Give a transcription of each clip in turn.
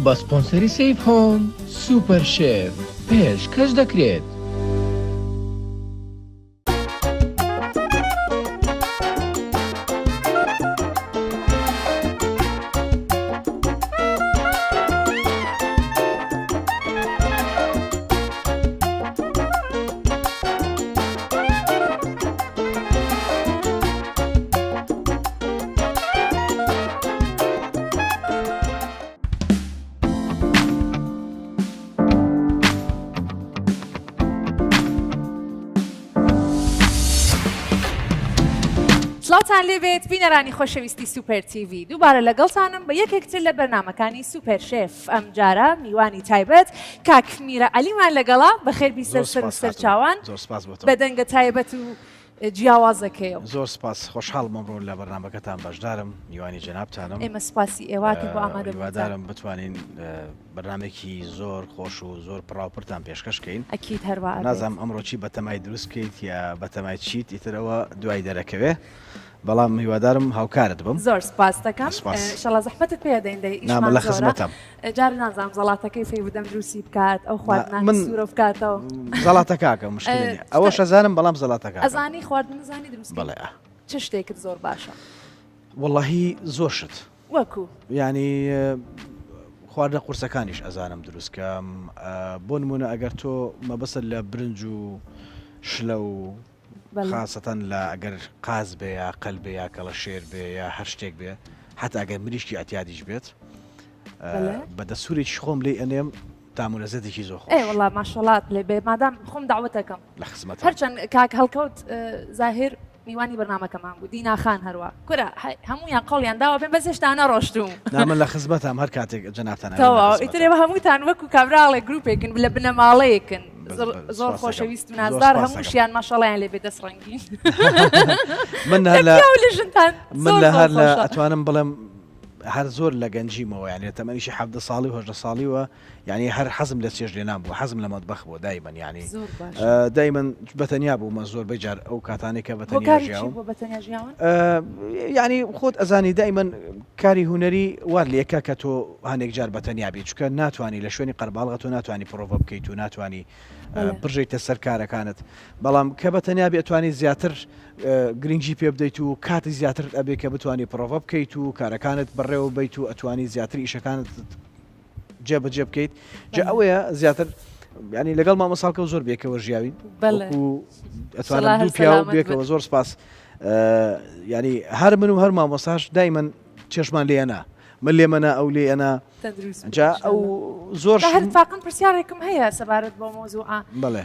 بە سپۆنسەری سیف هۆم سوپەر شێف پێش کەش دەکرێت. سڵاوتان لێبێت بینەرانی خۆشەویستی سوپەر تیڤی دووبارە لەگەڵتانم بە یەکێکتر لە بەرنامەکانی سوپەر شێف ئەم جارە میوانی تایبەت کاک میرە عەلیمان لەگەڵا بەخێر بیسەر سەرچاوان بەدەنگە تایبەت و جیاوازەکەیەوە. زۆر سپاس خۆشحاڵم ئەمڕۆ لە بەرنامەکەتان بەشدارم میوانی جەنابتانم. ئێمە سپاسی ئێواتە بۆ ئامادەدارم بتوانین بەرنامێکی زۆر خۆش و زۆر پڕاوپڕتان پێشکەشکەین. ئەکید هەروە نازانم ئەمڕۆچی بەتەمای دروستکەیت یا بەتەمای چیت ئیترەوە دوای دەرەکەوێ بەڵام میوادارم هاوکارت بم. زۆر سپاس دەکەم ئینشەڵا زەحمەتت پێدەین نامە لە خزمەتم جار نازانم زەڵاتەکەی فێ بدەم دروستی بکات ئەو خواردنان سوورە بکاتەوە زەڵاتە کاکە مشکل ئەوە شەزانم بەڵام زەڵاتەکە ئەزانی خواردن زانی دروست بەڵێ چ شتێکت زۆر باشە؟ وەڵاهی زۆر شت وەکو ینی خواردنە قورسەکانیش ئەزانم دروستکەم بۆ نمونە ئەگەر تۆ مەبەسەر لە برنج و شلە و خاصەتەن لە ئەگەر قاز بێ یا قەل بێ یا کەڵە شێر بێ یا هەر شتێک بێ حتا ئەگەر مریشتی ئەتیادیش بێت بە دەسوورێکی خۆم لێ ئەنێم تامورەزەتێکی زۆر خۆش. وەڵا ماشەڵات لێ بێ مادام خۆم داوەتەکەم لە خزمەت هەرچەند کاک هەڵکەوت زاهر میوانی بەرنامەکەمان بوو دیناخان هەروە کورە هەمویان قەڵیان داوە بێن بەس هێشتا نەڕۆشتوم. نامە لە خزمەتم هەر کاتێک جەنابتان ئیترێ هەمووتان وەکو کابراڵێک گروپێکن لە بنەماڵەیەکن زۆر خۆشەویست و نازدار هەمووشیان ماشەڵیان لێ بێ دەسڕەنگین من لە هەر لە ئەتوانم بڵێم هەر زۆر لە گەنجیمەوە یعنی تەمەنیشی 17 ساڵی و 18 ساڵیوە یعنی هەر حەزم لە چێژ لێنان بوو حەزم لە مەتبەخ بوو دایمەن یعنی دایمەن بەتەنیا بوومە زۆر بەجار ئەو کاتانێک کە بەتەنیا ژیاون یعنی خۆت ئەزانی دایمەن کاری هوەری وار لێکە کە تۆ هەندێک جار بەتەنیا بێت چکە ناتوانانی لە شوێنی قەرباڵغە تۆ ناتوانانی پرۆڤە بکەیت و ناتوانانی بڕژێتە سەر کارەکانت بەڵام کە بەتەنیا بێتوانانی زیاتر گرنگجی پێ بدەیت و کاتی زیاتر ئەبێ کە بتوانانی پرۆڤە بکەیت و کارەکانت بەڕێوە بیت و ئەتوانی زیاتر ئیشەکانت جێبەجێ بکەیت جا ئەوەیە زیاتر ینی لەگەڵ مامەساڵکە زۆر بێکەوە ژیاوین ئەتوانم دوو پیا و بێکەوە زۆر سپاس ینی هەر من و هەر مامۆساش دایمەن چێشمان لێنە من لێمەە ئەو لێنە جا ئەو زۆر هەرفاقم پرسیارێکم هەیە سەبارەت بۆ مۆزوعە بڵێ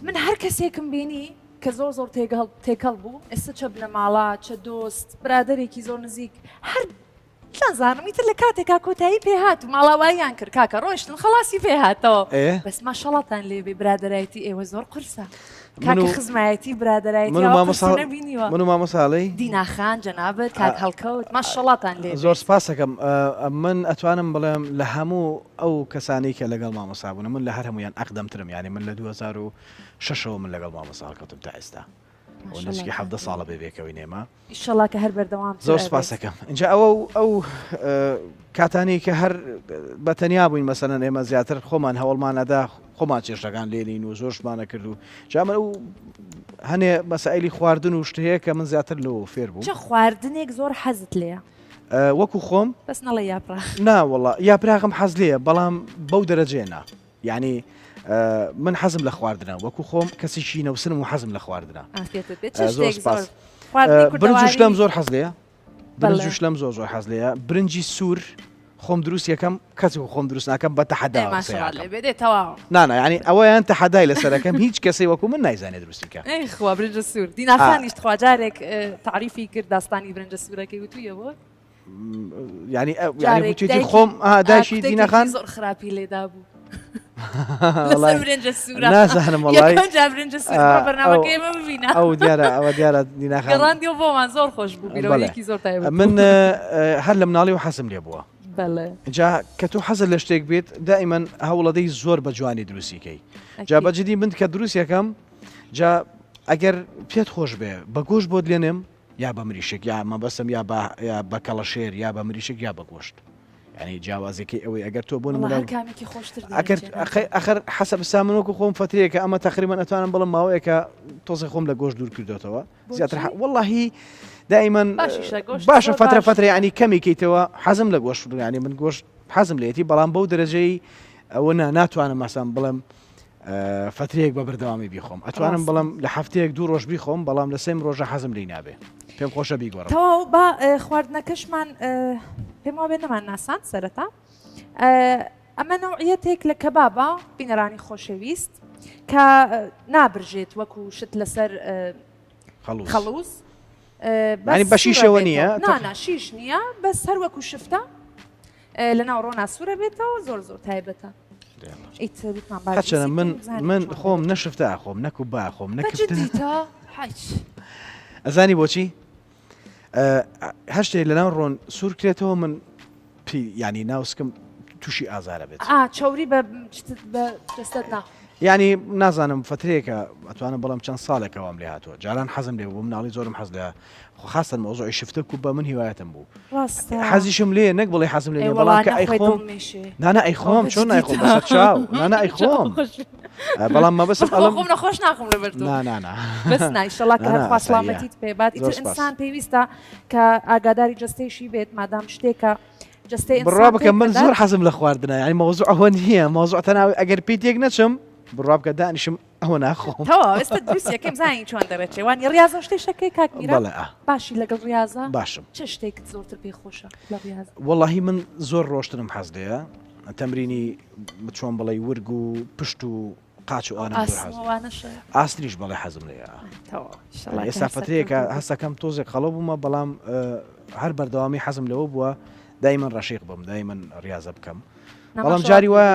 من هەر کەسێکم بینی کە زۆر زۆر تێکەڵ بوو ئێستا چە بنەماڵە چە دۆست برادێکی زۆر نزیک هەر نازانم ئیتر لە کاتێکا کۆتایی پێهات و ماڵاواییان کرد کاکە ڕۆیشتن خلاصی پێهاتەوە بەس ماشەڵاتان لێبێ برادایەتی ئێوە زۆر قرسە کاکی خزمایەتی برادایەتی نەبینیوە من و مامەساڵی دیناخان جەنابەت کاک هەڵکەوت ماشەڵاتان لێ زۆر سپاسەکەم من ئەتوانم بڵێم لە هەموو ئەو کەسانی کە لەگەڵ مامەسابوون من لە هەر هەمویان ئەقدەمترم یعنی من لە 2006 من لەگەڵ مامەساڵ کەوتم تا ئێستا نسکی 17 ساڵە بێبێکەوەی نێمە ئیشەڵا کە هەر بەردەوام زۆر سپاسەکەم اینجا ئەو کاتانی کە هەر بەتەنیا بووین مەسەلەن ئێمە زیاتر خۆمان هەوڵمانەدا خۆمان چێشتەکان لێنین و زۆرشمانە کرد و جامە و هەنێ مەسائلی خواردن و شتەیە کە من زیاتر لەوە فێر بوو چه خواردنێک زۆر حەزت لێە وەکو خۆم بەس نەڵێ یاپراغ ناوەڵا یاپراغم حەز لێە بەڵام بەو دەرەجێنا یعنی من حەزم لە خواردنە وەکو خۆم کەسیشی نەوسنم و حەزم لە خواردنە زۆر سپاس برنج لەم زۆر حەز لێە برنج لەم زۆر حەز لێە برنجی سوور خۆم دروست یەکەم کەسی خۆم دروست ناکەم بە تەحەدا نانا ینی ئەوەیان تەحەدای لەسەرەکەم هیچ کەسی وەکو من نایزانێت دروستی بکە خوا برنج سوور دیناخانیش خواجارێک تعریفی کرد داستانی برنج سوورەکەی وتویەوە ینی وتێتی خۆم دایشی دیناخان زۆر خراپی لێدا بوو نازانم ئەو دیارە دیناخان بۆمان زۆر خۆش بوو زۆر من هەر لە مناڵی و حەزم لێ بووە جا کە تۆ حەزە لە شتێک بێت دائیمەن هەوڵەدەی زۆر بە جوانی دروستیکەی جا بەجددی من کە دروست یەکەم جا ئەگەر پێت خۆش بێ بە گۆشت بۆ لێنێم یا بە مریشک یا مەبەستم یا بە کەڵەشێر یا بە مریشک یا بە گۆشت ینی جیاوازێکی ئەوەی ئەگەر تۆ بوون والله کامێکی خۆشتر ئەخر حەسەب سامنۆکو خۆم فترەیەکە ئەمە تقریبا ئەتوانم بڵم ماوەیەکە تۆزی خۆم لە گۆشت دوور کردوێتەوە زیاتر واللهی دائما باشە فترە ینی کەمی کەیتەوە حەزم لە گۆشت ینی من گۆشت حەزم لێتی بەڵام بەو دەرەجەی ئەوە ناتوانم مەسان بڵم فترەیەک بە بەردەوامی بیخۆم ئەتوانم بڵم لە هەفتەیەک 2 ڕۆژ بیخۆم بەڵام لە 3 ڕۆژە حەزم لی نابێ پێم خۆشە بیگۆڕم تەواو بە خواردنەکەشمان پێم وابێ نەمان ناسان سەرەتا ئەمە نوعیەتێک لە کەبابە بینەرانی خۆشەویست کە نابرژێت وەکو شت لەسەر خەڵوز بە شیشەوە نییە نانا شیش نییە بەس هەر وەکو شفتە لە ناو ڕۆناسوورە بێتەوە زۆر زۆر تایبەتە من خۆم نەشفتە خۆم نەکو با خۆم نەکردیتە ئەزانی بۆچی هەر شتێک لە ناو ڕۆن سوور کرێتەوە من ینی ناوسکم تووشی ئازارە بێت چاوری بە دەستت نا ینی نازانم فترەیەکە ئەتوانم بەڵام چەند ساڵێکەوەم لێ هاتووە جاران حەزم لێ بوو مناڵی زۆرم حەز لە خاستن مۆزۆی شفتە و بە من هیوایەتم بوو حەزیشم لێ نەک بڵێ حەزم لێ بەڵام کە ئەیخۆم نانا ئەیخۆم چۆن نایخۆم بەسەر چاو نانا ئەیخۆم بەڵام مەبەستم ئەڵم نەخۆش ناخم لە بەردوو بەس نایشەڵا کە هەر سلامەتیت پێبات ئیتر ئینسان پێویستە کە ئاگاداری جستەیشی بێت مادام شتێکە بڕوا بکە من زۆر حەزم لە خواردنە ینی مەوزوع ئەوە نییە مەوزوع تەناوی ئەگەر پێی تێک نەچم بڕوا بکە دانیشم ئەوە ناخۆم ئێستا دووسەکەم زانی چۆن دەرەچێ وانی ڕاضە شتێک شەکەی کاکیرە باشی لەگەڵ ڕاضە باشم چ شتێک زۆرتر پێی خۆشە لە ڕاض وەڵاهی من زۆر ڕۆشتنم حەز لێە تەمرینی چۆن بڵێ ورگ و پشت و قاچ و ئاستریش بەڵێ حەزم لێە ئێستا فترەیەکە هەستەکەم تۆزێک خەڵە بوومە بەڵام هەر بەردەوامی حەزم لەوە بووە دایمەن ڕەشیق بم دایمەن ڕاضە بکەم بەڵام جاری وە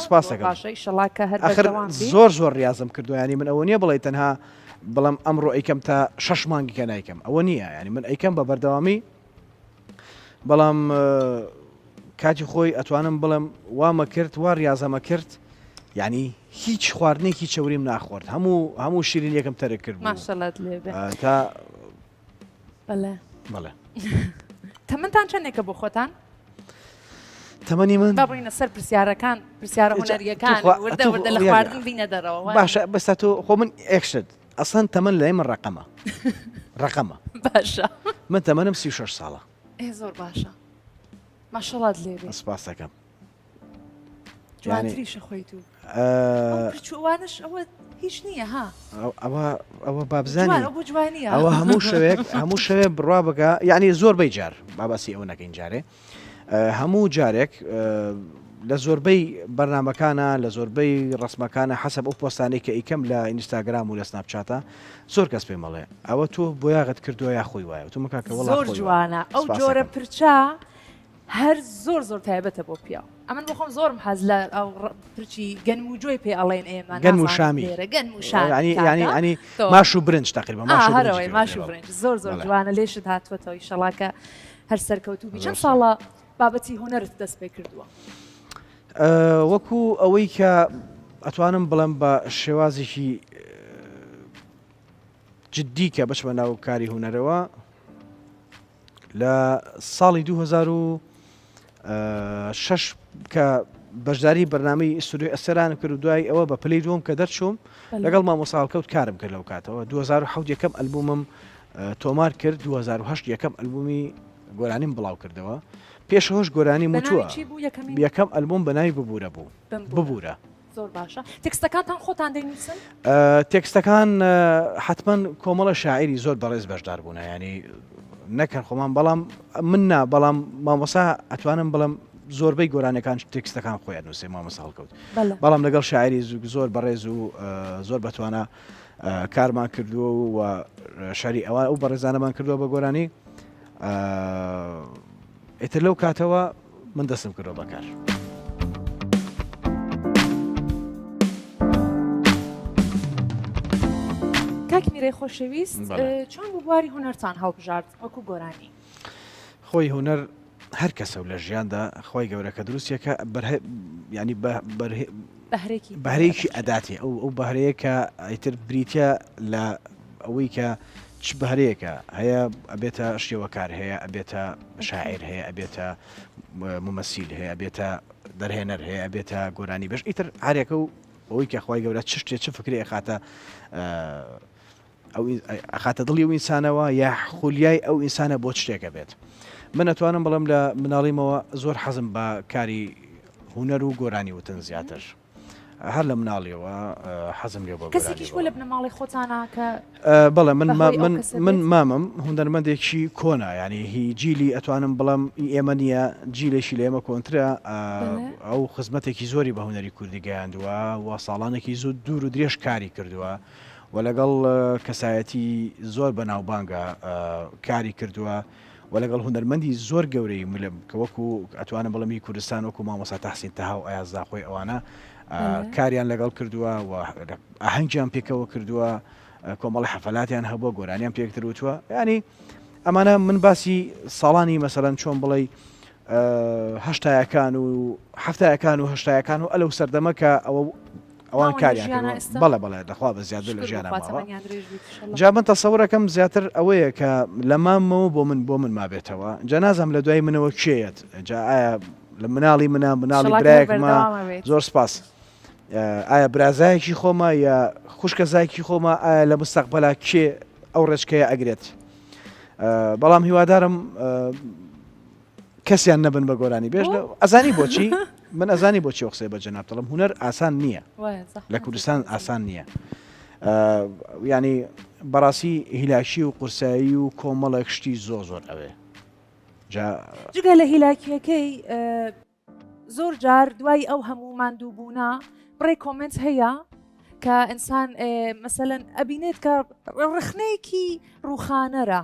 سپاسەکەم زۆر زۆر ریاضم کردو ینی من ئەوە نییە بڵێ تەنها بەڵام ئەمڕۆ ئەیکەم تا 6 مانگی کە نایکەم ئەوە نییە ینی من ئەیکەم بە بەردەوامی بەڵام کاتی خۆی ئەتوانم بڵم وامە کرد وا ریاضەمە کرد ینی هیچ خواردنێکی چەوریم ناخوارد هەموو شیرین یەکەم تەرک کرد تا بەڵێ تەمەتان چەندێکە بۆ خۆتان تەمەنی من بڕینە سەر پرسیارەکان پرسیارە هوەریەکان وردە لە خواردن بینە دەرەوە باشە بەستا تۆ خۆ من ئەکشت ئەسان تەمەن لای من ڕقەمە باشە من تەمەنم 36 ساڵە زۆر باشە ماشەڵات لێ سپاسەکەم جوانتریشە خۆی تو چوانش ئەوە هیچ نییە ها ئەوە بابزانانی ئەوە هەموو شەوێ بڕوا بگە یعنی زۆر بەی جار باباسی ئەوە نەکەین جارێ هەموو جارێک لە زۆربەی بەرنمەکانە لە زۆربەی ڕسمەکانە حەسب ئەو پۆستانەی کە ئیکەم لە ئینستاگرام و لە سناپچاتە زۆر کەس پێ مەڵێ ئەوە تۆ بۆ یاغت کردووە یا خۆی وایە تو مکاکە وڵات زۆر جوانە ئەو جۆرە پرچا هەر زۆر زۆر تایبەتە بۆ پیا ئەمن بۆخۆم زۆرم حەز لە ئەو پرچی گەنم و جۆی پێ ئەڵێن ئێمە گەنم و شامی ینی ماش و برنج تقریبا ماش و برنج زۆر زۆر جوانە لێشت هاتووەتەوە ئیشەڵاکە هەر سەرکەوتوو چەند ساڵە بابەتی هوەرت دەست پێ کردووە وەکو ئەوەی کە ئەتوانم بڵم بە شێوازێکی جددی کە بچمە ناو کاری هوەرەوە لە ساڵی 2006 کە بەشداری بەرنامەی ئیستودیۆی ئەسەران کرد و دوای ئەوە بە پلەی دووەم کە دەرچووم لەگەڵ مامۆساڵکەوت کارم کرد لەو کاتەوە 2007 یەکەم ئەلبومم تۆمار کرد 2008 یەکەم ئەلبومی گۆرانیم بڵاو کردەوە پێشەوەش گۆرانی موتووە یەکەم ئەلبوم بە ناوی ببوورە بوو ببوورە زۆر باشە تێکستەکانتان خۆتان دەنووسن تێکستەکان حتمما کۆمەڵە شاعری زۆر بەڕێز بەشدار بوون ینی نەکەن خۆمان بەڵام مننا بەڵام مامۆسا ئەتوانم بڵم زۆربەی گۆرانەکان تێکستەکان خۆیان نووسێ مامۆسا هەڵکەوت بەڵام لەگەڵ شاعری زۆر بەڕێز و زۆر بەتوانە کارمان کردووە و شاری ئەوان ئەو بەڕێزانەمان کردووە بە گۆرانی ئێتر لەو کاتەوە من دەستم کردەوە بەکار کاکی میرەی خۆشەویست چۆن بۆ بواری هوەرتان هەڵبژارد وەکو گۆرانی خۆی هوەر هەر کەسە و لە ژیاندا خۆی گەورەکە دروستیەکە ینی بەهرەیەکی ئەداتی ئەو بەهرەیە کە ئیتر بریتە لە ئەوەی کە چ بەهرەیەکە هەیە ئەبێتە شێوەکار هەیە ئەبێتە شاعیر هەیە ئەبێتە ممەسیل هەیە ئەبێتە دەرهێنەر هەیە ئەبێتە گۆرانی بەش ئیتر هەرێکە و ئەوەی کە خخوای گەورە چ شتێ چ فکری ئەخاتە ئەو ئەخاتە دڵی و ئینسانەوە یا خولیای ئەو ئینسانە بۆ شتێکە بێت من ئەتوانم بەڵام لە مناڵیمەوە زۆر حەزم بە کاری هوەر و گۆرانی وتن زیاتر هەر لە مناڵیەوە حەزم لێ بۆ کەسێکیش بۆ لە بنەماڵی خۆتانە کە بەڵێ من مامم هوەرمەندێکی کۆنا ینی هی جیلی ئەتوانم بڵام ئێمە نییە جیلێکی لە ئێمە کۆنترە ئەو خزمەتێکی زۆری بە هوەری کوردی گەیاندووە و ساڵانێکی زۆر دوور و درێژ کاری کردووە و لەگەڵ کەسایەتی زۆر بەناوبانگە کاری کردووە و لەگەڵ هوەرمەندی زۆر گەورەی ملم کە وەکو ئەتوانم بڵمی کوردستان وەکو مامۆستا تەحسین تەها و ئایازداخۆی ئەوانە کاریان لەگەڵ کردووە و ئاهەنگیان پێکەوە کردووە کۆمەڵی حەفەلاتیان هەبووە گۆرانیان پێکتر وتووە ینی ئەمانە من باسی ساڵانی مەسەرەن چۆن بڵێ هەشتایەکان و هەفتایەکان و هەشتایەکان و ئەلەو سەردەمەکە ئەوان کاریان بەڵێ دەخوا بە زیادر لە ژیانەوە جا من تەسەورەکەم زیاتر ئەوەیە کە لە مامەوە بۆ من مابێتەوە جەنازەم لە دوای منەوە کێیت جا ئایا لە مناڵی مناڵی برایەکمە زۆر سپاس ئایا برازایەکی خۆمە یا خوشکە زایکی خۆمە ئایا لە مستەقبەلا کێ ئەو ڕێچکەیە ئەگرێت بەڵام هیوادارم کەسیان نەبن بە گۆرانی بێژ ئەزانی بۆچی من ئەزانی بۆچی قسەی بە جەنابتەڵم هوەر ئاسان نییە لە کوردستان ئاسان نییە ینی بەڕاستی هیلاشی و قورسایی و کۆمەڵێک شتی زۆر ئەوێ جگە لە هیلاکیەکەی زۆر جار دوای ئەو هەموو ماندووبوونا بڕێ کۆمنت هەیە کە ئینسان مەسەلەن ئەبینێت کە ڕخنەیەکی ڕووخانەرە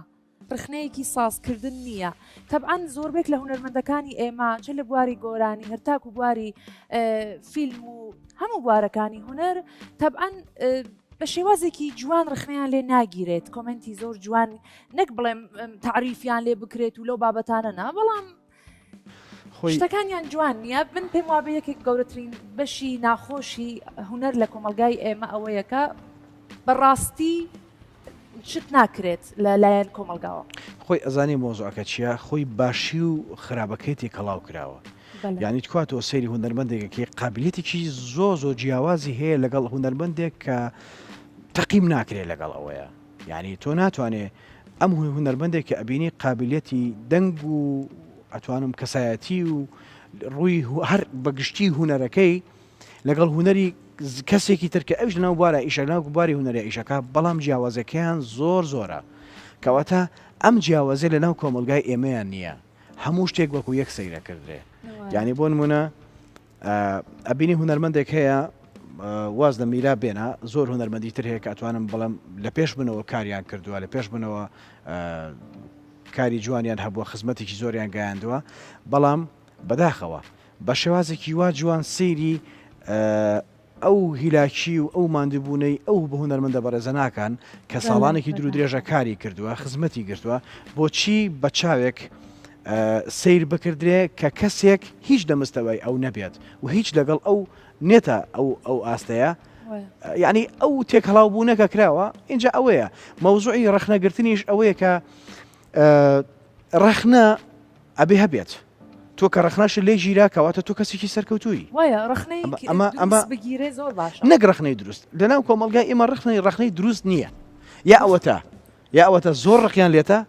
ڕخنەیەکی سازکردن نییە تەبعاً زۆربێک لە هوەرمەندەکانی ئێمە چ لە بواری گۆرانی هەرتاک و بواری فیلم و هەموو بوارەکانی هوەر تەبعاً بە شێوازێکی جوان ڕخنیان لێ ناگیرێت کۆمنتی زۆر جوان نەک بڵێم تعریفیان لێ بکرێت و لەو بابەتانە نا بەڵام شتەکانیان جوان نییە من پێم وابێ یەکێک گەورەترین بەشی ناخۆشی هوەر لە کۆمەلگای ئێمە ئەوەیەکە بەڕاستی شت ناکرێت لە لایەن کۆمەلگاوە خۆی ئەزانی مۆزوعەکە چییە خۆی باشی و خراپەکەیتی کەڵاو کراوە یعنی تواتەوە سەیری هوەرمەندێکێکی قابلیەتێکی زۆر جیاوازی هەیە لەگەڵ هوەرمەندێک کە تەقیم ناکرێت لەگەڵ ئەوەیە یعنی تۆ ناتوانێت ئەم هوەرمەندێک کە ئەبینی قابلیەتی دەنگ و ئەتوانم کەسایەتی و ڕووی هەر بەگشتی هوەرەکەی لەگەڵ هوەری کەسێکی ترکە ئەوش لەناو بوارە ئیشەناو باری هوەرە ئیشەکە بەڵام جیاوازەکەیان زۆرە کەواتە ئەم جیاوازە لەناو کۆمەلگای ئێمەیان نییە هەموو شتێک وەکو یەک سەیرە کردرێ یعنی بۆ نمونە ئەبینی هوەرمەندێک هەیە واز لە میرا بێنە زۆر هوەرمەندی تر هەیە کە ئەتوانم بەڵام لە پێش بنەوە کاریان کردووە لە پێش بنەوە کاری جوانیان هەبووە خزمەتێکی زۆریان گەیاندووە بەڵام بەداخەوە بە شێوازێکی وا جوان سەیری ئەو هیلاکی و ئەو ماندووبوونەی ئەو بە هوەرمەندە بەڕێزە ناکەن کە ساڵانێکی درو درێژە کاری کردووە خزمەتی گرتووە بۆچی بە چاوێک سیر بکردرێ کە کەسێک هیچ دەمەستەوەی ئەو نەبێت و هیچ لەگەڵ ئەو نێتە ئەو ئاستەیە یعنی ئەو تێکهڵاو بوونەکە کراوە اینجا ئەوەیە مەوزوعی ڕخنەگرتنیش ئەوەیە کە ڕخنە ئەبێ هەبێت تۆ کە ڕخناش لێ ژیرا کەواتە تۆ کەسێکی سەرکەوتووی بگیرێ زۆر باش نەک ڕخنەی دروست لەناو کۆمەلگای ئێمە ڕخنەی دروست نییە یا ئەوەتە زۆر ڕقیان لێتە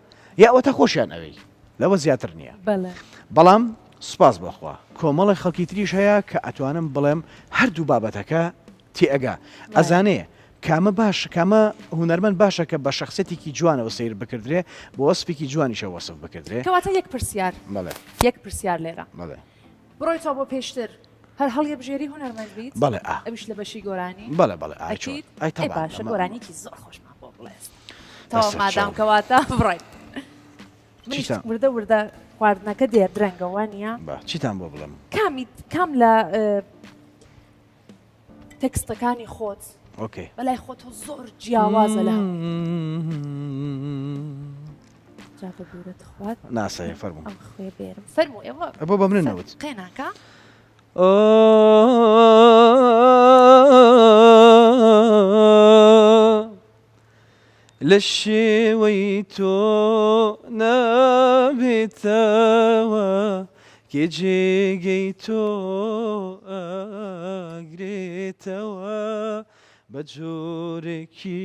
یا ئەوەتە خۆشیان ئەوەی لەوە زیاتر نییە بەڵام سوپاس بەخوا کۆمەڵی خەڵکی تریش هەیە کە ئەتوانم بڵێم هەردوو بابەتەکە تێئەگا ئەزانەیە کامە باش کامە هوەرمەند باشە کە بە شخصێتێکی جوانەوە سیر بکردرێ بۆ وەسفێکی جوانیشە وەسف بکردرێ کەواتە یەک پرسیار یەک پرسیار لێرە بڕۆیتەوە بۆ پێشتر هەر هەڵیە بژێری هوەرمەند بیت بەڵێ ئەویش لە بەشی گۆرانی بەڵێ باشە گۆرانیکی زۆر خۆشمان بۆ بڵێست تەوا مادام کەواتە بڕێت وردە خواردنەکە دێر درەنگەوە نییە چیتان بۆ بڵم کام لە تەکستەکانی خۆت بەلای خۆت زۆر جیاوازە لە جا بەبورەت خوات ناسەیە فەرموو ئەم خوێ بێرم فەرموو ئێوە بۆ بە منە نەوت قێناکە لە شێوەی تۆ نابێتەوە کێ جێگەی تۆ ئاگرێتەوە بە جۆرێکی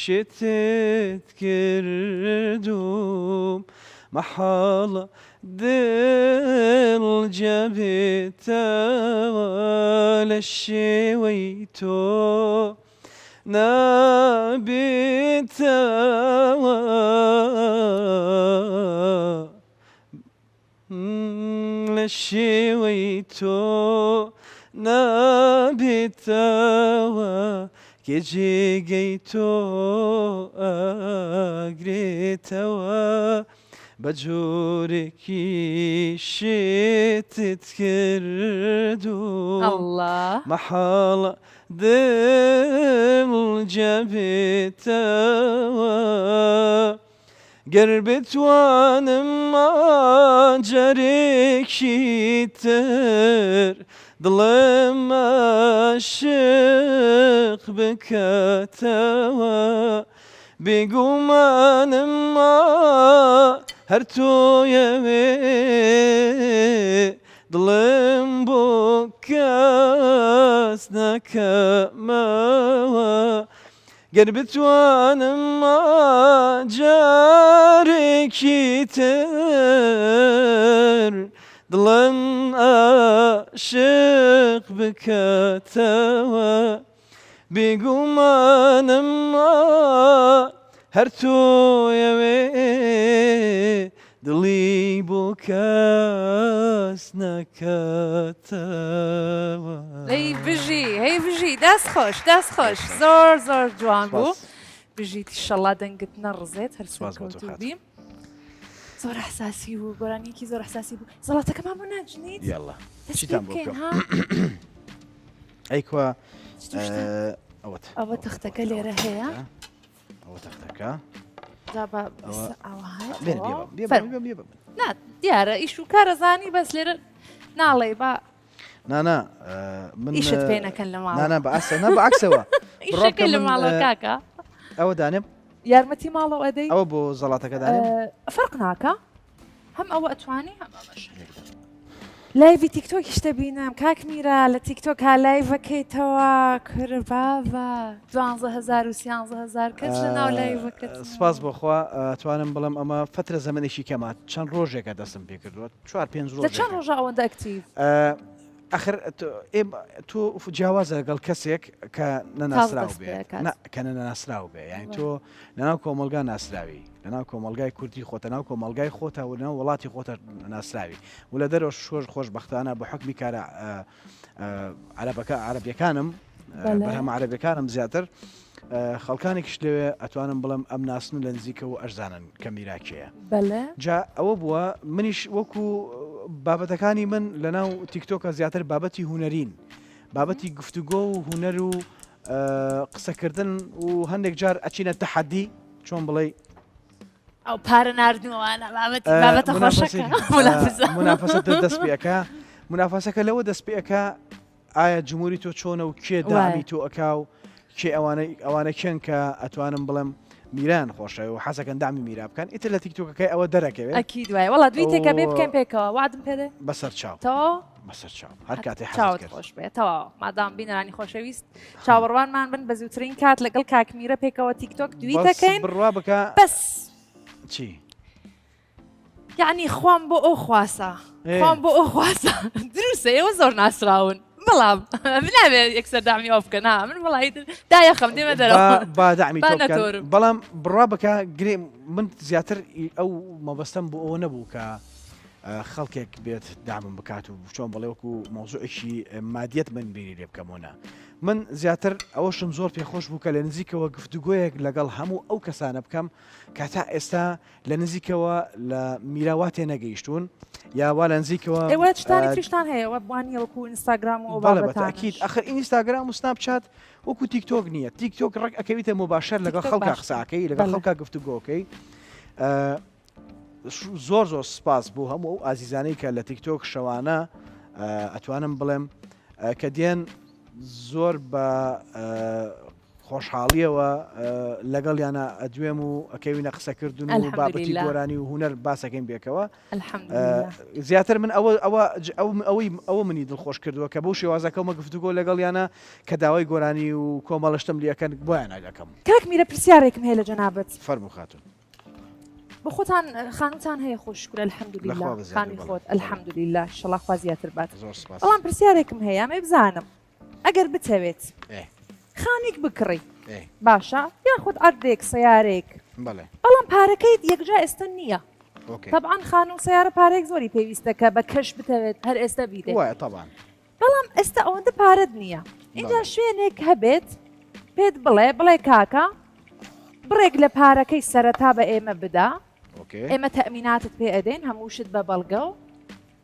شێتت کردوم مەحاڵە دڵ جەبێتەوە لە شێوەی تۆ نابێتەوە لە شێوەی تۆ نابێتەوە کێ جێگەی تۆ ئاگرێتەوە بە جۆرێکی شێتت کردوم الله مەحاڵە دڵ جەبێتەوە گەر بتوانم ماجەرێکی تر دڵم عاشق بکاتەوە بێگومانم هەر تۆیەوێ دڵم بۆ کەس نەکەمەوە گەر بتوانم جارێکی تر دڵم عاشق بکاتەوە بێگومانم هەر تۆیەوێ دڵی بۆ کەس نەکاتەوە هەی بژی دەست خۆش زۆر جوان بوو بژیت ئیشەڵا دەنگت نەڕزێت هەر سوکەوتوبی زۆر حساسی بوو گۆرانیکی زۆر حساسی بوو زەڵاتەکەمان بۆ ناجنیت یاڵا چیتان بۆ بکەم ئەیکوا ئەوە تەختەکە لێرە هەیە ئەوە تەختەکە دیارە ئیش و کارەزانی بەس لێرە ناڵێ با نانا من ئیشت پێ نەکەن لە ماڵ نانا بەعکسەوە ئیشەکەی لە ماڵە کاکە ئەوە دانێم یارمەتی ماڵەوە ئەدەی ئەوە بۆ زەڵاتەکە دانێم فەرق ناکە هەم ئەوە ئەتوانی هەم ئەمەش لایڤی تیکتۆکی شتە بینم کاک میرە لە تیکتۆک ها لایڤەکەیتەوە کورباڤە 12,000 و 13,000 کەس لە ناو لایڤەکەت سپاس بۆخوا توانم بڵم ئەمە فترە زەمانێکی کەمە چەند ڕۆژێکە دەستم پێ کردووە 4-5 ڕۆژ لە چەند ڕۆژە ئەوەندە ئەکتیڤ ئەخر تۆ جیاوازە لەگەڵ کەسێک کە نەناسراو بێ کە نەناسراو بێ یعنی تۆ لەناو کۆمەلگا ناسراوی لەناو کۆمەلگای کوردی خۆتە ناو کۆمەلگای خۆتە و ناو وڵاتی خۆتە ناسراوی و لە دەرەوە شۆژ خۆشبەختانە بە حکمی کارە عەرەبیەکانم بەرهەمە عەرەبیەکانم زیاتر خەڵکانێکیش لەوێ ئەتوانم بڵم ئەم ناسن لە نزیکەوە ئەشزانن کە میراکێیە جا ئەوە بووە منیش وەکو بابەتەکانی من لەناو تیکتۆکە زیاتر بابەتی هوەرین بابەتی گفتوگۆ و هوەر و قسەکردن و هەندێک جار ئەچینە تەحەدی چۆن بڵێ ئەو پارە ناردنەوەوانە بابەتە خۆشەکە منافەسە دەست پێەکە منافەسەکە لەوە دەست پێەکە ئایا جمهوری تۆ چۆنە و کێ دامی تۆ ئەکا و کێ ئەوانە کێن کە ئەتوانم بڵم میران خۆشە و حەزەکەن دامی میرا بکەن ئیتر لە تیکتۆکەکەی ئەوە دەرەکەوێت ئەکی دوای وڵات دوی تێکە بێ بکەم پێکەوە وادم پێدێ بەسەر چاو بەسەر چاو هەر کاتێ چاوت خۆش بێتەوە مادام بینەرانی خۆشەویست چاوەڕوانمان بن بە زووترین کات لەگەڵ کاکمیرە پێکەوە تیکتۆک دویتەکەین بڕوا بکە بەس چی یعنی خۆم بۆ ئەو خواسە خۆم بۆ ئەو خواسە دروستە ئێوە زۆر ناسراون بەڵام نابێت یەکسەر دامی ئەو بکەن من وڵی دایەخەم دێمە دەرەوە با دامی تۆ بکەن بەڵام بڕوا بکە گرێ من زیاتر ئەو مەبەستەم بۆ ئەوە نەبوو کە خەڵکێک بێت دامم بکات و چۆن بڵێ وەکو مۆزوعێکی مادیەت من بینی لێ بکەمەوە من زیاتر ئەوەشم زۆر پێخۆش بوو کە لە نزیکەوە گفتوگۆیەک لەگەڵ هەموو ئەو کەسانە بکەم کە تا ئێستا لە نزیکەوە لە میراواتێ نەگەیشتون یاوا لە نزیکەوە ئێوە شتانی تریشتان هەیە وە بوانی وەکو ئینستاگرام و بەتاکید ئەخر ئینستاگرام و سناپچات وەکو تیکتۆک نییە تیکتۆک ڕێک ئەکەویتە مباشەر لەگەڵ خەڵکا قساکەی لەگەڵ خەڵکا گفتوگۆکەی زۆر سپاس بوو هەموو ئەو ئازیزانەی کە لە تیکتۆک شەوانە ئەتوانم بڵێم کە دێن زۆر بە خۆشحاڵیەوە لەگەڵیانە ئەدوێم و ئەکەوینە قسەکردن و بابەتی گۆرانی و هوەر باسەکەین بێکەوە زیاتر من ئەوە منی دڵخۆش کردووە کە بەو شێوازەکەمە گفتوگۆ لەگەڵیانە کە داوای گۆرانی و کۆمەڵشتم لیەکەن بۆیان ناگەکەم کاک میرە پرسیارێکم هەیە لە جەنابەت فەرموو خاتون بە خۆتان خانوتان هەیە خۆشکرە الحەمدولله خانی خۆت الحەمدولله شەڵا خوا زیاتر بات بەڵام پرسیارێکم هەیە ئەمێ بزانم ئەگەر بتەوێت خانێک بکڕی باشە یاخود ئەردێک سیارێک بەڵام پارەکەیت یەکجا ئێستا نییە طبعاً خان و سیارە پارێک زۆری پێویستە کە بە کەش بتەوێت هەر ئێستا بیدێ بەڵام ئێستا ئەوەندە پارەت نییە اینجا شوێنێک هەبێت پێت بڵێ کاکە بڕێک لە پارەکەی سەرەتا بە ئێمە بدا ئێمە تەمیناتت پێ ئەدەین هەمووشت بە بەڵگە و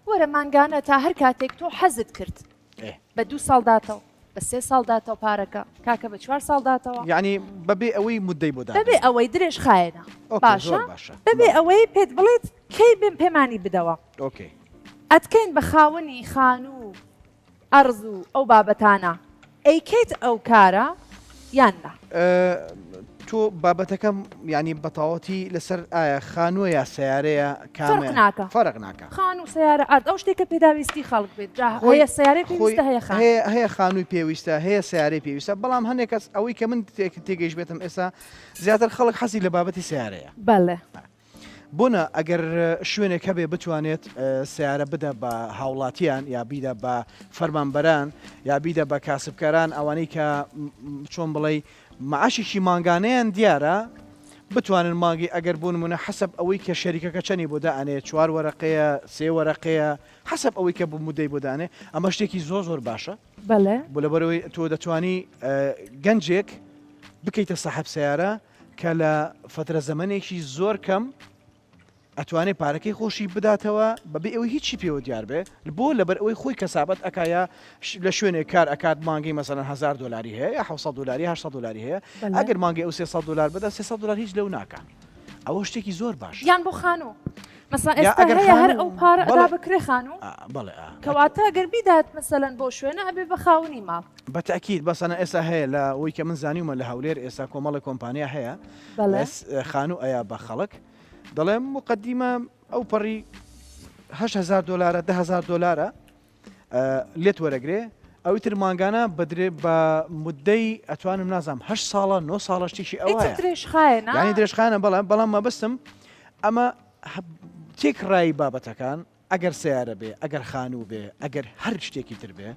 وەرە مانگانە تا هەر کاتێک تۆ حەزت کرد بە 2 ساڵ داتەوە بە 3 ساڵ داتەوە پارەکە کاکە بە 4 ساڵ داتەوە یعنی بەبێ ئەوەی مدەی بۆدا بەبێ ئەوەی درێژ خایەنە باشە بەبێ ئەوەی پێت بڵێت کەی بێن پێمانی بدەوە ئەتکەین بە خاوەنی خان و ئەرز و ئەو بابەتانە ئەیکەیت ئەو کارە یاننا تۆ بابەتەکەم ینی بەتاوەتی لەسەر ئایا خانووە یا سیارەیە فەرق ناکە خان و سیارە ئەرد ئەو شتێکە پێداویستی خەڵک بێت هەیە سیارەی پێویستە هەیە خانووی پێویستە هەیە سیارەی پێویستە بەڵام هەندێک کەس ئەوەی کە من تێگەیش بێتم ئێستا زیاتر خەڵک حەزی لە بابەتی سیارەیە بەڵێ بۆنە ئەگەر شوێنێک هەبێ بتوانێت سیارە بدە بە هاوڵاتیان یا بیدە بە فەرمانبەران یا بیدە بە کاسبکاران ئەوانەی کە چۆن بڵێ معاشێکی ماگانەیان دیارە بتوانن ماگی ئەگەر بوون منە حەسب ئەوەی کە شەریکەکە چەنی بۆدانێ 4 وەرەقەیە 3 وەرەقەیە حەسب ئەوەی کە بوو مدەی بۆدانێ ئەمە شتێکی زۆر باشە بۆ لەبەرەوەی تۆ دەتوانی گەنجێک بکەیتە سەحەب سیارە کە لە فترە زەمانێکی زۆر کەم ئەتوانێت پارەکەی خۆشی بداتەوە بەبێ ئەوەی هیچی پێوە دیار بێ بۆ لەبەر ئەوەی خۆی کەسابەت ئەکایە لە شوێنێک کار ئەکات مانگی مەسەن $1000 هەیە یا $700 $800 هەیە ئەگەر مانگی ئەو $300 بدە $300 هیچ لەو ناکە ئەوە شتێکی زۆر باش یان بۆ خانوو مەسەن ئێستا هەیە هەر ئەو پارە ئەدا بکرێ خانوو کەواتە گەر بیدات مەسەلەن بۆ شوێنە ئەبێ بە خاوەنی ماڵ بەتەکید بەسەنە ئێستا هەیە لە ئەوەی کە من زانیومە لە هەولێر ئێستا کۆمەڵی کۆمپانیا هەیە خانوو ئەیە بە خەڵک دەڵێم مقدمە ئەو پەڕی $8,000 $10,000 لێت وەرەگرێ ئەوی تر ماگانە بدرێ بە مدەی ئەتوانم نازام 8 ساڵە 9 ساڵە شتێکی ئەوە درێژخایەنە ینی درێژخانە بەڵام مەبەستم ئەمە تێکڕایی بابەتەکان ئەگەر سیارە بێ ئەگەر خانوو بێ ئەگەر هەر شتێکی تر بێ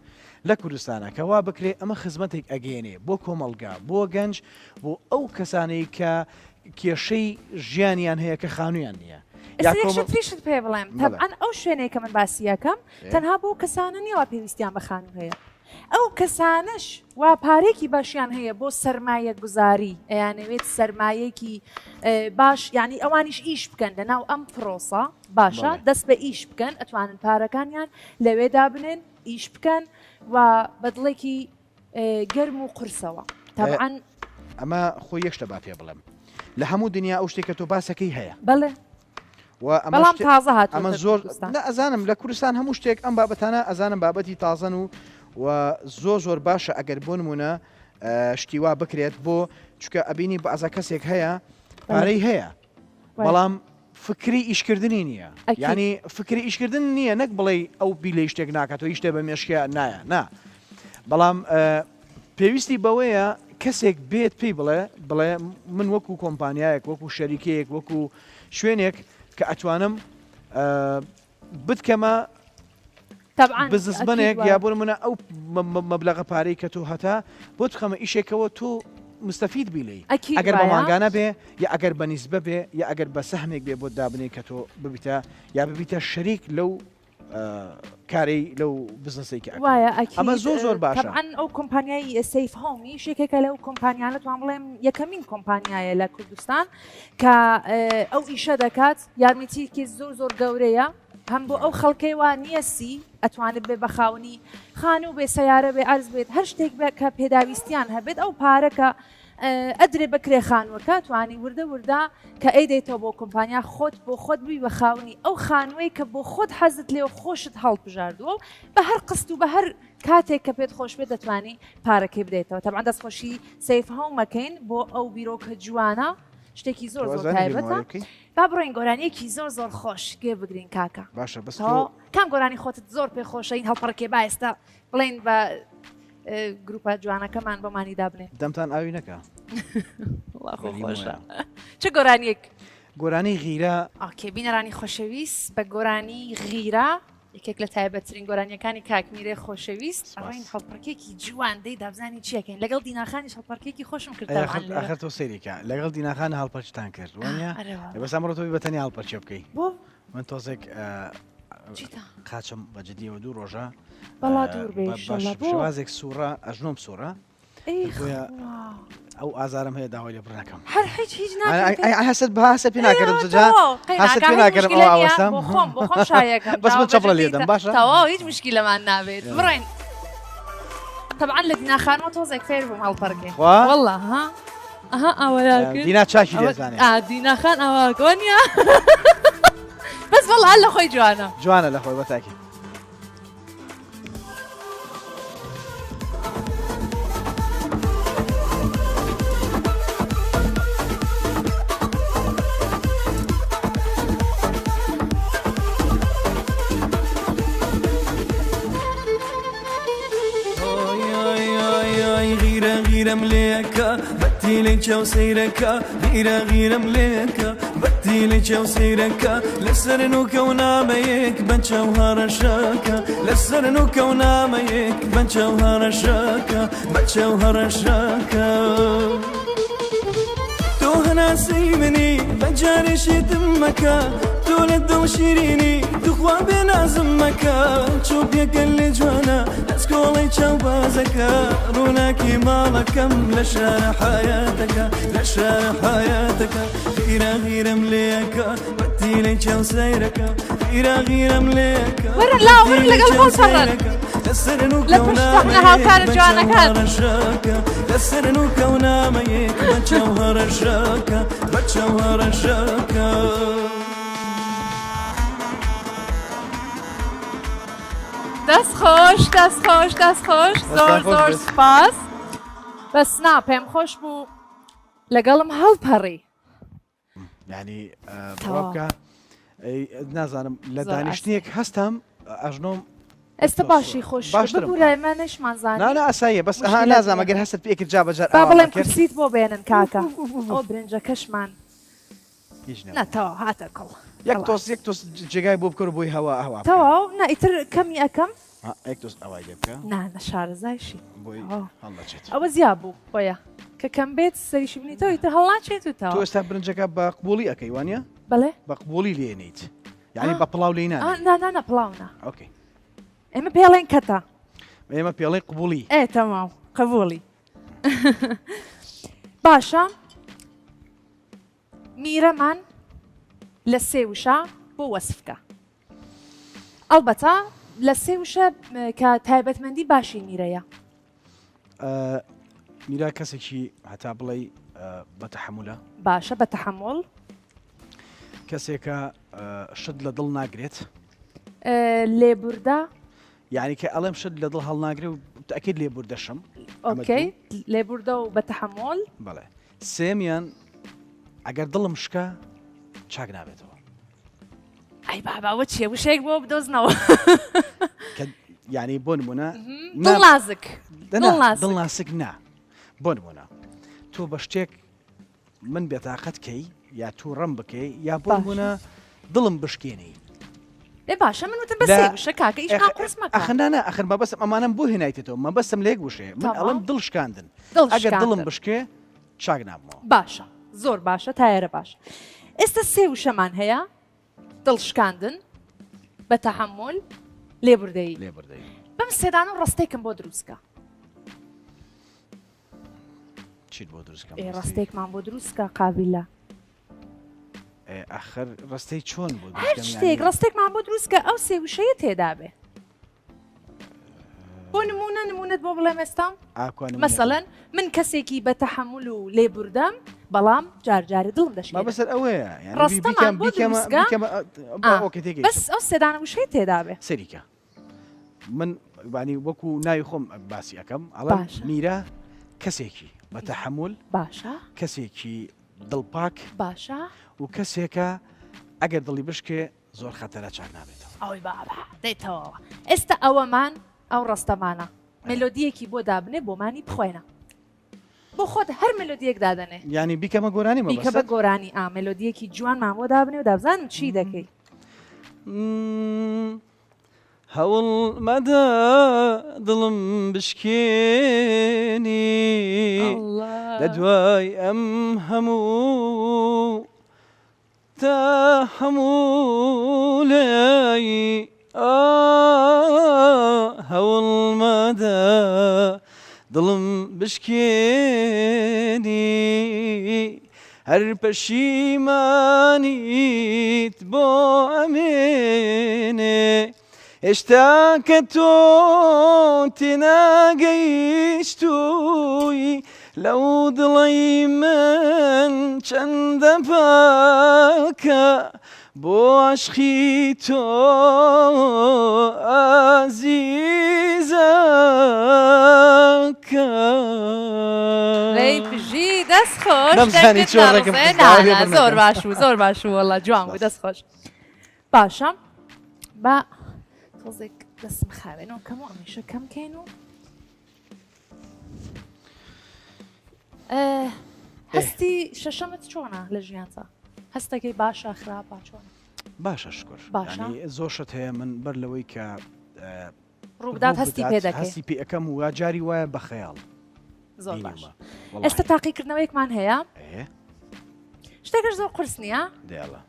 لە کوردستانە کەوا بکرێ ئەمە خزمەتێک ئەگەێنێ بۆ کۆمەلگا بۆ گەنج بۆ ئەو کەسانەی کە کێشەی ژیانیان هەیە کە خانوویان نییە تریشت پێ بڵێم تەبعەن ئەو شوێنەی کە من باسیەکەم تەنها بۆ کەسانە نیەوە پێویستیان بە خانوو هەیە ئەو کەسانش وا پارێکی باشیان هەیە بۆ سەرمایە گوزاری ئەیانەوێت سەرمایەکی باش ینی ئەوانیش ئیش بکەن لەناو ئەم پرۆسە باشە دەست بە ئیش بکەن ئەتوانن پارەکانیان لەوێدا بنێن ئیش بکەن و بەدڵێکی گەرم و قورسەوە تەبعەن ئەمە خۆی یەکشتە با پێ بڵێم لە هەموو دنیا ئەو شتێکە تۆ باسەکەی هەیە بەڵێ بەڵام تازە هات ئەمە زۆر ئەزانم لە کوردستان هەموو شتێک ئەم بابەتانە ئەزانم بابەتی تازەن و زۆر باشە ئەگەر بۆ نمونە شتیوا بکرێت بۆ چکە ئەبینی بەعزە کەسێک هەیە پارەی هەیە بەڵام فکری ئیشکردنی نییە ینی فکری ئیشکردن نییە نەک بڵێ ئەو بیلەی شتێک ناکات و هیچ شتێ بە مێشکە نایە نا بەڵام پێویستی بەوەیە کەسێک بێت پێی بڵێ من وەکو کۆمپانیایەک وەکو شەریکەیەک وەکو شوێنێک کە ئەتوانم بتکەمە بزنسبنێک یا بۆ منە ئەو مەبلەغە پارەی کە تۆ هەتا بۆ تخەمە ئیشێکەوە تۆ مستەفید بیلی ئەگەر بە ماگانە بێ یا ئەگەر بە نیسبە بێ یا ئەگەر بە سەهمێک بێ بۆ دابنێ کە تۆ ببیتە یا ببیتە شەریک لەو کاری لەو بزنسێکی ئەمە زۆر باشە ئەو کۆمپانیایی سیف هۆمی شێکێکە لەو کۆمپانیانە توان بڵێم یەکەمین کۆمپانیایە لە کوردستان کە ئەو ئیشە دەکات یارمەتیکی زۆر گەورەیە هەم بۆ ئەو خەڵکەی وان نیەسی ئەتوانێت بێ بەخاونی خانوو بێ سیارە بێ ئەرز بێت هەر شتێک بێ کە پێداویستیان هەبێت ئەو پارەکە ئەدرێ بکرێ خانووەکە توانی وردە وردە کە ئەیدەیتەوە بۆ کۆمپانیا خۆت بۆ خۆت بووی بە خاونی ئەو خانووی کە بۆ خۆت حەزت لێ و خۆشت هەڵبژاردووە بە هەر قست و بە هەر کاتێک کە پێت خۆش بێت دەتوانی پارەکەی بدەیتەوە تەبعاً دەستخۆشی سیف هەومەکەین بۆ ئەو بیرۆکە جوانە شتێکی زۆر زۆر تایبەتە با بڕۆین گۆرانیەکی زۆر زۆر خۆش گێ بگرین کاکە باشە بەس کام گۆرانی خۆتت زۆر پێ خۆشەین هەڵپەڕکێ با ئێستا بڵێن بە گروپە جوانەکەمان بۆمانی دابنێ دەمتان ئاوی نەکە خۆشە چه گۆرانیەک گۆرانی غیرە ئاکێ بینەرانی خۆشەویست بە گۆرانی غیرە یەکێک لە تایبەتترین گۆرانیەکانی کاکمیرێ خۆشەویست ئەڕین هەڵپەرکێکی جوان دەی دابزانی چیەکەین لەگەڵ دیناخانی هەڵپەرکێکی خۆشم کرداخر تۆ سەریکە لەگەڵ دیناخان هەڵپەرچتان کرد وانە بەس ئەمڕۆ تۆی بەتەنی هەڵپەرچێ بکەی بۆ من تۆزێک قاچم بەجددیەوە دوو ڕۆژە بەڵا دوور بێ شوازێک سوورە ئەژنۆم سوورە ئەو ئازارم هەیە داوای لێ بڕەکەم هەر هیچ هەست بەهاسە پێ ناکردم جا هەست پێ ناکردم ئەو ئاوەستەم بۆ خۆم شایەکەم بەس من چەپڵە لێدەم باشە تەواو هیچ مشکلەمان نابێت بڕێن طبعا لە دیناخانەوە تۆزێک فێر بووم هەڵپەرکێ والله ها ئەها ئەوەیە دینا چاکی دەزانێت دیناخان ئەوەکۆ نیە بەس بەڵ هەر لە خۆی جوانە لە خۆی بەتاکی مليكا بتيلي تشاو سيركا غيرة مليكا بتيلي تشاو سيركا لسرنو كونا ميك بنشاو هرشاكا لسرنو كونا ميك بنشاو هرشاكا بنشاو هرشاكا تو هنا سيمني بجارش دمكا تولد وشيريني تخوا بنا زمكا تشوف يا كل جوانا اسكولي تشاو بازكا روناكي مالكم لشار حياتك لشار حياتك غيرة مليكا بتيلي تشاو سيركا غيرة مليكا ورا لا ورا لقلب صرر لبشتحنا كانت جوانا كانت لسرنو كونا ميك بتشوهر الشاكا بتشوهر الشاكا دەست خۆش زۆر سپاس بەس نا پێم خۆش بوو لەگەڵم هەڵپەڕی یعنی بڕابکە نازانم لە دانیشتنیەک هەستم ئەژنۆم ئێستا باشی خۆش باشترە منشمانزانانی نانە ئاساییە بەس نازانم ئەگەر هەست پێکرد جا بەجار با بڵێم کورسیت بۆ بێنن کاکە ئەو برنجەکەشمان نەتەوە هاتە کڵ یەک تۆس جێگای بۆ بکەڕ بۆی هەوا ئەوە تەواو نائیتر کەمی ئەەکەم ئەکتۆس ئەوای لێ بکە نانە شارەزایشی هەڵچێت ئەوە زیاب بوو بۆیە کە کەم بێت سەریشی بنیتەوە ئیتر هەڵناچێتەوە تۆ ئێستا برنجەکە بە قبوڵی ئەەکەی وانە بڵێ بە قبوڵی لێنیت یعنی بە پڵاو لێ نانە پڵاونا ئۆکەی ئێمە پێڵێن کەتە ئێمە پێڵێ قبوڵی تەماو قبوڵی باشە میرەمان لە سێ وشە بۆ وەسفکە ئەڵبەتە لە سێ وشە کە تایبەتمەندی باشی میرەیە میرا کەسێکی هەتا بڵێ بەتەحملە باشە بە تەحمل کەسێکە شت لە دڵ ناگرێت لێبوردە یعنی کە ئەڵێم شت لە دڵ هەڵناگرێ و تاکید لێبوردەشم ئۆکەی لێبوردە و بە تەحمل بەڵێ سێمیان ئەگەر دڵم شکە چاک نابێتەوە ئەی باباوە چیە وشەیەک بۆ بدۆزنەوە یعنی بۆ نمونە دڵ نازک دڵ ناسک نا بۆ نمونە تۆ بە شتێک من بێتاقەت کەی یا تو ڕم بکەی یا بۆ نمونە دڵم بشکێنی لێ باشە من وتم بەسێ وشە کاکە ئیش قورس مەکە ئەخنانە ئەخر مەبەستم ئەمانم بۆ هێنایتێتەوە مەبەستم لێک وشێ من ئەڵم دڵ شکاندن ئەگەر دڵم بشکێ چاک نابمەوە باشە زۆر باشە تایەرە باشە ئێستا سێ وشەمان هەیە دڵشکاندن بە تەحمل لێبوردەیی بەم سێدانە ڕستێکم بۆ دروستکە چیت بۆ دروستکە ڕستێکمان بۆ دروستکە قابلە ئەخر ڕستەی چۆن بۆ هەر شتێک ڕستێکمان بۆ دروستکە ئەو سێ وشەیە تێدا بێ بۆ نمونەت بۆ بڵێم ئێستا ئاکوانم مەسەڵەن من کەسێکی بە تەحەمل و لێبوردەم بەڵام جارجارە دڵم ما دەشێت بەسەر ئەوەیە ڕستەمان بۆ دروستکە بەس ئەو سێدانە وشەی تێدا بێ سەریکە من بانی وەکو ناوی خۆم باسی ئەەکەم ئەڵە باشە. میرە کەسێکی بە تەحەمل باشە کەسێکی دڵپاک باشە و کەسێکە ئەگەر دڵی بشکێ زۆر خەتەرە چاک نابێتەوە ئەوی بابا دێتەوە ئێستا ئەوەمان ئەو ڕستەمانە مێلۆدیەکی بۆ دابنێ بۆمانی بخۆێنە بۆ خۆت هەر مێلۆدیەک دادەنێ ینی بیکەمە گۆرانی بیکە بە گۆرانی مێلۆدیەکی جوانمان بۆ دابنێ و دابزانم چی دەکەی هەوڵ مەدە دڵم بشکێنی لە دوای ئەم هەموو تا هەموو لای هەوڵ مەدە دڵم بشکێنی هەر پەشیمانیت بۆ ئەمێنێ هێشتا کە تۆ تێناگەیشتووی لەو دڵی من چەندە پاکە بۆ عشقی تۆ ئازیزەکە لی پژی دەست خۆش نەمزانی چۆن ڕێگەم نانە زۆر باش و زۆر باش و وەڵا جوان بوو دەست خۆش باشە بە تۆزێک دەستم خاوێنەوە کەم و ئەمیشە کەم کەین و هەستی شەشەمت چۆنە لە ژیانتا هەستەکەی باشە خراپە چۆنە باشە شکر باشە. زۆر شت هەیە من بەر لەوەی کە ڕووبدات هەستی پێ دەکەی هەستی پێ ئەەکەم و جاری وایە بە خەیاڵ زۆر باش ئێستا تاقیکردنەوەیەکمان هەیە شتێکش زۆر قرس نییە دێڵە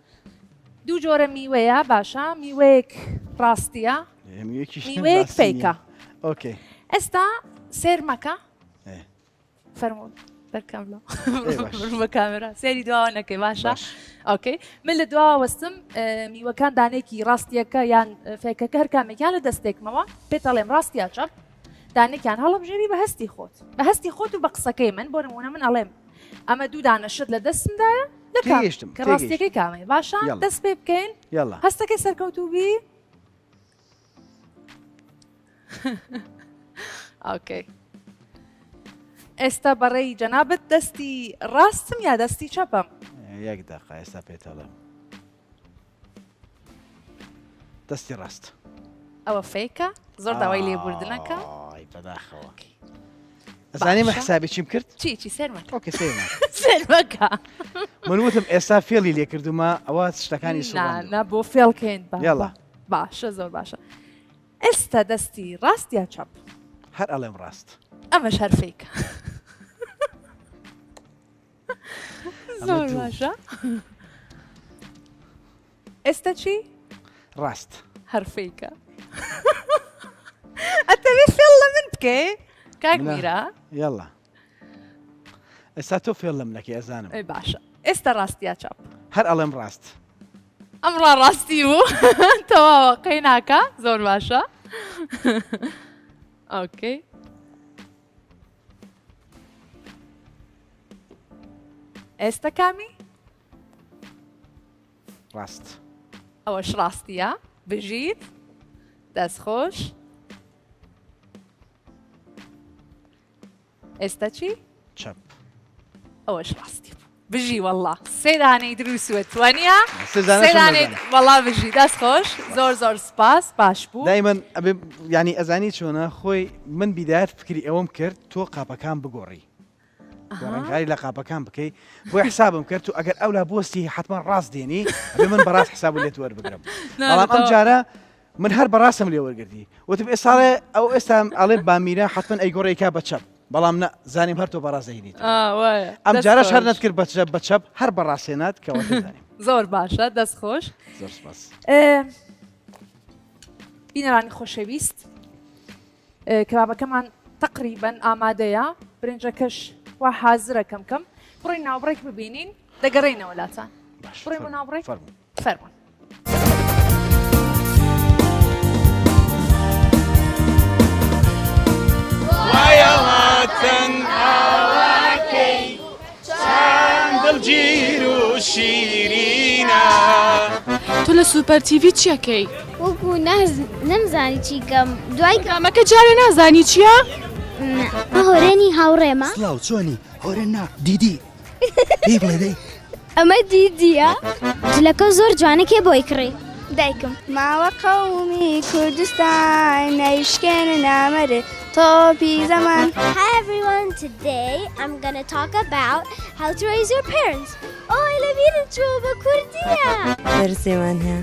دوو جۆرە میوەیە باشە میوەیەک ڕاستیە میوەیەک فەیکە ئۆکێ ئێستا سێر مەکە فەرموون دەرکەم لە بە کامێرا سێری دواوە نەکەی باشە ئۆکەی من لە دواوە وەستم میوەکان دانێکی ڕاستیەکە یان فێکەکە هەر کامێکیان لە دەستێکمەوە پێتەڵێم ڕاستیا چەپ دانێکیان هەڵەبژێری بە هەستی خۆت بە هەستی خۆت و بە قسەکەی من بۆ نمونە من ئەڵێم ئەمە دوو دانەشت لە دەستمدایە دەکەم کە ڕاستیەکەی کامێ باشە دەست پێ بکەین هەستەکەی سەرکەوتوبی ئۆکەی ئێستا بەڕێی جەنابەت دەستی ڕاستم یا دەستی چەپم یەک دەقا ئێستا پێتەڵێم دەستی ڕاست ئەوە فێکە زۆر داوای لێبوردنەکە بەداخەوە ئەزانیمە حسابی چیم کرد چی سێرمەکە ئۆکێ سێمە سێرمەکە من وتم ئێستا فێڵی لێکردومە ئەوە شتەکانی نە بۆ فێڵکەین یاڵا باشە زۆر باشە ئێستا دەستی ڕاست یا چەپ هەر ئەڵێم ڕاست ئەمەش هەر فێکە زۆر باشە ئێستا چی ڕاست هەر فێکە ئەتەوێت فێڵ لە من بکەی کاک میرە یاڵا ئێستا تۆ فێڵ لەم نەکەی ئەزانم باشە ئێستا ڕاستیا چاپ هەر ئەڵێم ڕاست ئەمڕا ڕاستی بوو تەواوە قەی ناکە زۆر باشە ئۆکەی ئێستا کامی ڕاست ئەوەش ڕاستیە بژیت دەستخۆش ئێستا چی چەپ ئەوەش ڕاستی بوو بژی وەڵا سێدانەی دروستوە توانە سێدانێت وەڵا بژی دەستخۆش زۆر زۆر سپاس باش بوو دایمەن ینی ئەزانی چۆنە خۆی من بیدایەت فکری ئەوەم کرد تۆ قاپەکان بگۆڕی ڕنگاری لە قاپەکان بکەی بۆی حسابم کرد و ئەگەر ئەو لا بۆستی حتمما ڕاست دێنی بێ من بەڕاست حساب لێت وەربگرم بەڵام ئەم جارە من هەر بەڕاستم لێ وەرگردی وتم ئێساڵێ ئەو ئێستا ئەڵێ بامیرە حتمما ئەیگۆڕێکا بە چەپ بەڵام زانیم هەر تۆ بەڕاستەهێنیت ئەم جارەش هەر نەتکرد بە چەپ هەر بەڕاستێنات کەەوە زانیم زۆر باشە دەستخۆش زۆر سپاس بینەرانی خۆشەویست کەبابەکەمان تقریبەن ئامادەیە برنجەکەش وا حازرە کەم بڕۆین ناوبڕێک ببینین دەگەڕێینەوە لاتان بڕۆین بۆ ناوبڕێک فەرموون تۆ لە سوپەر تیڤی چیەکەی؟ وەکو نەمزانی چیکەم دوای کامەکە جارێ نازانی چییە؟ هۆرێنی هاوڕێمە سڵاو چۆنی هۆرێن نا دیدی پێی بڵێ دەی ئەمە دیدیە جلەکە زۆر جوانەکێ بۆی کڕی دایکم ماوە قەومی کوردستان نەیشکێنە نامەرێ تۆپی زەمان. Hi everyone, today I'm gonna talk about how to raise your parents. لە بیرم چوو بە کوردیە بەرزێمان هەیە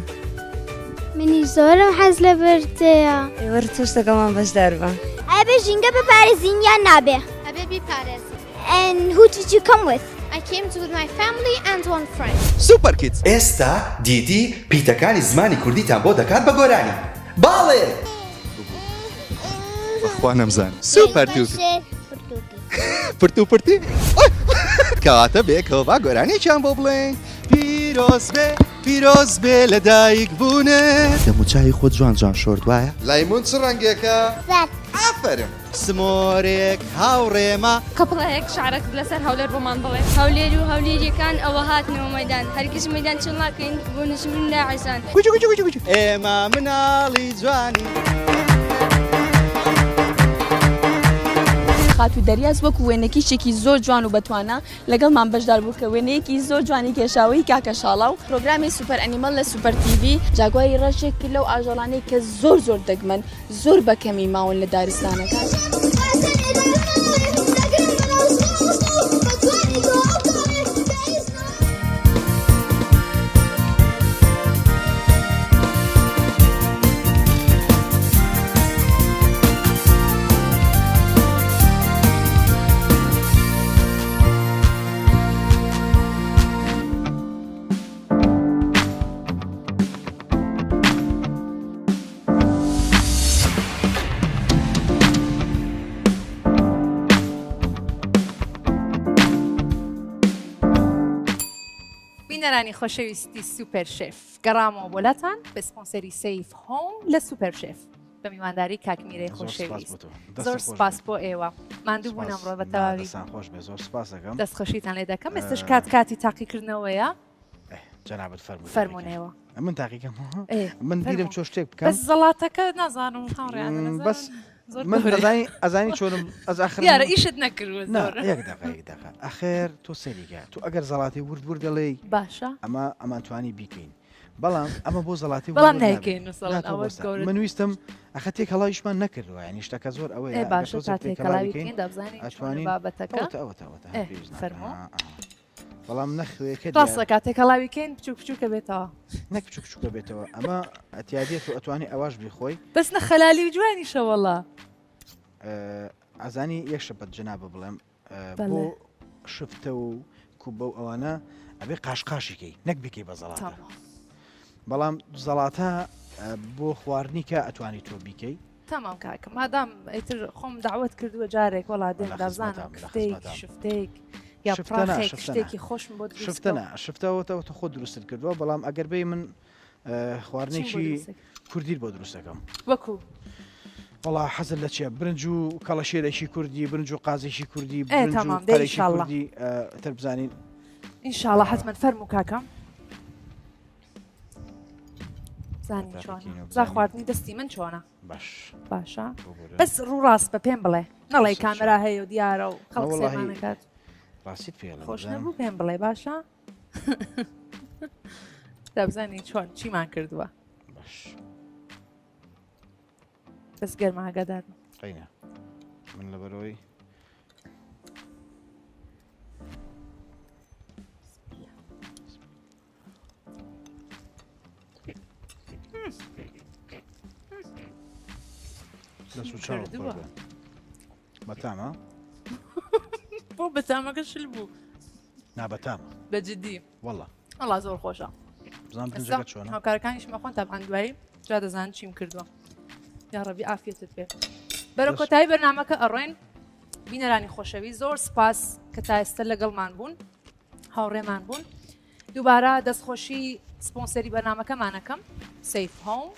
منی زۆرم حەز لە بەرتەیە ئێوە تۆشتەکەمان بەشدار بە ئەبێ ژینگە بپارێزین یان نابێ ئەبێ بیپارێزین. And who did you come with? I came with my family and one friend. سوپەر کیدز ئێستا دیدی پیتەکانی زمانی کوردیتان بۆ دەکات بە گۆرانی باڵێ بەخوا نەمزان سوپەر پرتو پرتی کاتە بێکەوە با گۆرانێکیان بۆ بڵێن پیرۆز بێ لە دایک بوونێ دەموچای خۆ جوان جوان شۆرد وایە لایمون چ ڕەنگێکە؟ ئافەرم سمۆرێک هاوڕێمە کەپڵەیەک شعرێک لەسەر هەولێر بۆمان بڵێ. هەولێر و هەولێریەکان ئەوە هاتنەوە مەدان هەرگیز مەدان چۆن ناکەین بۆ نشمن داعیسان ئێمە مناڵی جوانی خاتو دەریاز وەکو وێنەکی شێکی زۆر جوان و بەتوانە لەگەڵمان بەشدار بوو کە وێنەیەکی زۆر جوانی کێشاوی کاکە شاڵاو پرۆگرامی سوپەر ئەنیمەل لە سوپەر تیڤی جاگوای ڕەشێکی لەو ئاژەڵانەی کە زۆر دەگمەن زۆر بەکەمی ماون لە دارستانەکان. بینەرانی خۆشەویستی سوپەر شێف گەڕامەوە بۆلاتان بە سپۆنسەری سیف هۆم لە سوپەر شێف بە میوانداری کاکمیرەی خۆشەویست زۆر سپاس بۆ ئێوە ماندوو بوون ئەمڕۆ بە تەواوی خۆش بێ زۆر سپاس دەکەم دەستخۆشیتان لێ دەکەم ئێستش کاتی تاقیکردنەوەیە جەنابەت فەرمونەوە من تاقیکەم من بیرم چۆ شتێک بکەم بەس زەڵاتەکە نازانم هاوڕێیان بەس من ئەزانی چۆنم ئەز آخر یارە ئیشت نەکردوە یەک دقیقە ئەخێر تۆ سەریگە تو ئەگەر زەڵاتی ورد دەڵێ باشە ئەمان توانی بیکەین بەڵام ئەمە بۆ زەڵاتی بەڵام نایکەین من ویستم ئەخە تێک هەڵایشمان نەکردووە ینی شتەکە زۆر ئەوەیە باشە تا تێکەڵاویکەین دەبزانین بابەتەکە فەرموو بەڵام نەخوێکە ڕاستە کاتێکەڵاویکەین بچوو بچووکە بێتەوە نەک بچووکە بێتەوە ئەمە ئەتیادێت و ئەتوانی ئەواش بیخۆی بەس نەخەلالی و جوانی شەوەڵا ئازانی یەک شەپەت جنابە بڵێم بۆ شفتە و کوبە و ئەوانە ئەبێ قاشقاشیکەی نەک بکەی بە زەڵاتە بەڵام زەڵاتە بۆ خواردنی کە ئەتوانی تۆ بیکەی تەمام کاکە مادام ئیتر خۆم داوت کردووە جارێک وەڵا دێن دەزانم کفتێک شفتێک یا پڕاخێک شتێکی خۆشم بۆ شفتەنە شفتەوەتەوە تۆ خۆ دروستت کردووە بەڵام ئەگەر بێ من خواردنێکی کوردیت بۆ دروستەکەم وەکو وڵا حەزت لە چیە برنج و کەڵەشێرێکی کوردی برنج و قازێکی کوردی کوردی تر بزانین ئینشاڵڵا حتمما فەرموو کاکەم زانی چۆنە زا خواردنی دەستی من چۆنە باشە بەس ڕووڕاست بە پێم بڵێ نەڵێ کامەرا هەیە و دیارە و خەڵک سێمانەکات ڕاستیت پێ خۆش نەبوو پێم بڵێ باشە دەبزانی چۆن چیمان کردووە بەس گەرماگەدار قینە من لەبەرەوەی بەتامە بۆ بەتامەکە شل بوو نابەتامە بەجددی وەڵا ئەڵا زۆر خۆشە هاوکارەکانیش مەخۆن تاپان دوایی جا دەزان چیم کردووە یا ڕەبی ئافێتت پێ بەرە کۆتایی بەرنامەکە ئەڕۆین بینەرانی خۆشەوی زۆر سپاس کە تا ئێستا لەگەڵمان بوون هاوڕێمان بوون دووبارە دەستخۆشی سپۆنسەری بەرنامەکەمانەکەم سیف هۆم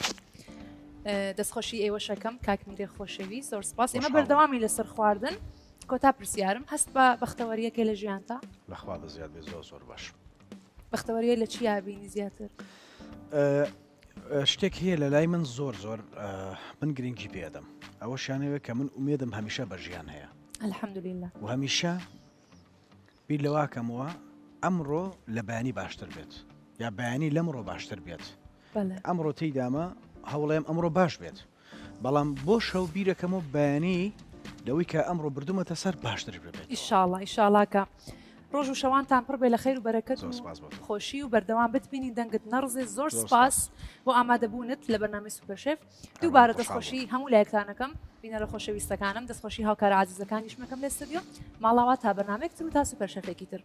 دەستخۆشی ئێوەشەکەم کاکمیرێ خۆشەوی زۆر سپاس ئێمە بەردەوامی لەسەر خواردن کۆتا پرسیارم هەست بە بەختەوەریەکە لە ژیانتا لەخوا بە زیاد بێ زۆر باش بەختەوەریە لە چی یابینی زیاتر شتێک هەیە لە لای من زۆر من گرنگی پێدەم ئەوە شانەوە کە من ئومێدم هەمیشە بە ژیان هەیە الحەمدولله و هەمیشە بیر لەواکەمەوە ئەمڕۆ لە بەیانی باشتر بێت یا بەیانی لەمڕۆ باشتر بێت ئەمڕۆ تێیدامە هەوڵێم ئەمڕۆ باش بێت بەڵام بۆ شەو بیرەکەمەوە بەیانی لەوەی کە ئەمڕۆ بردومەتە سەر باشتر بێت ئیشاڵڵا ئیشاڵاکە ڕۆژ و شەوانتان پڕ بێ لە خەیر و بەرەکەت خۆشی و بەردەوام بتبینی دەنگت نەڕزێ زۆر سپاس بۆ ئامادەبوونت لە بەرنامەی سوپەرشێف دووبارە دەستخۆشی هەموو لایەکتانەکەم بینە لە خۆشەویستەکانم دەستخۆشی هاوکارە عزیزەکانیشمەکەم لە استودیۆ ماڵاوە تا بەرنامێکتر و تا سوپەرشەفێکی تر.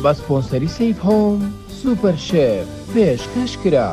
بە سپۆنسەری سیف هۆم سوپەر شێف پێشکەش کرا.